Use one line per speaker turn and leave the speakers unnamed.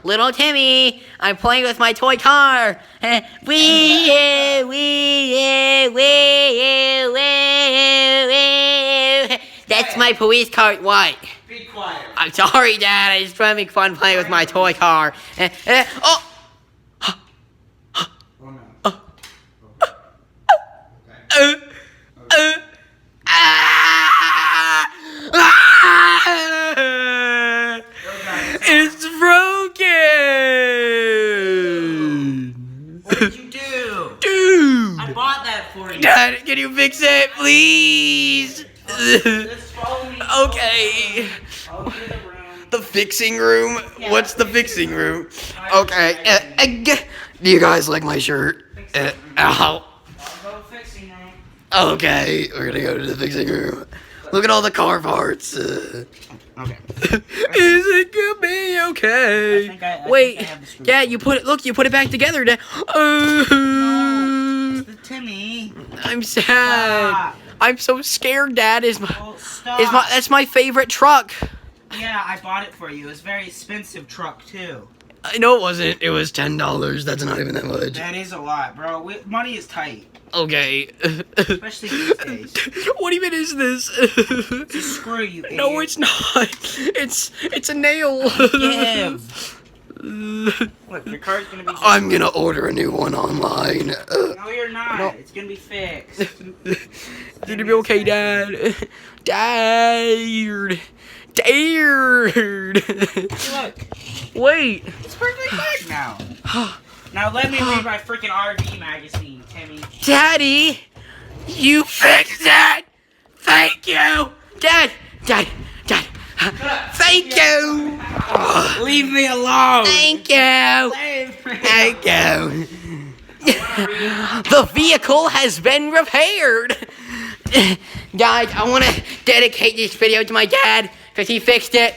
Little Timmy, I'm playing with my toy car. That's my police car. What?
Be quiet.
I'm sorry, Dad. I just want to make fun playing with my toy car. Oh!
Oh no.
It's broken!
What did you do?
Dude!
I bought that for you.
Dad, can you fix it, please?
Just follow me.
Okay.
I'll do the room.
The fixing room?
Yeah,
What's the fixing room? Okay. Do you guys like my shirt? Ow.
I'll go fixing room.
Okay, we're gonna go to the fixing room. Look at all the car parts.
Okay.
Is it gonna be okay?
I think I
Wait,
have the screw.
Dad, you put it back together, Dad.
No, it's the Timmy.
I'm sad.
Stop.
I'm so scared, Dad.
Well, stop.
That's my favorite truck.
Yeah, I bought it for you. It's a very expensive truck too.
I know it wasn't. It was $10. That's not even that much.
That is a lot, bro. Money is tight,
Okay.
especially these days.
What even is this?
Just screw you, idiot.
No, it's not. It's a nail.
Give. Look, your car's gonna be.
I'm gonna order a new one online.
No, you're not.
No.
It's gonna be fixed.
It's gonna be okay, Dad. Dad.
Look,
Wait.
it's perfectly fine now. Now let me read my freaking RV magazine, Timmy.
Daddy, you fixed it. Thank you, Dad. Thank you.
Leave me alone.
Thank you.
Leave me
Thank you. The vehicle has been repaired. Guys, I want to dedicate this video to my dad because he fixed it.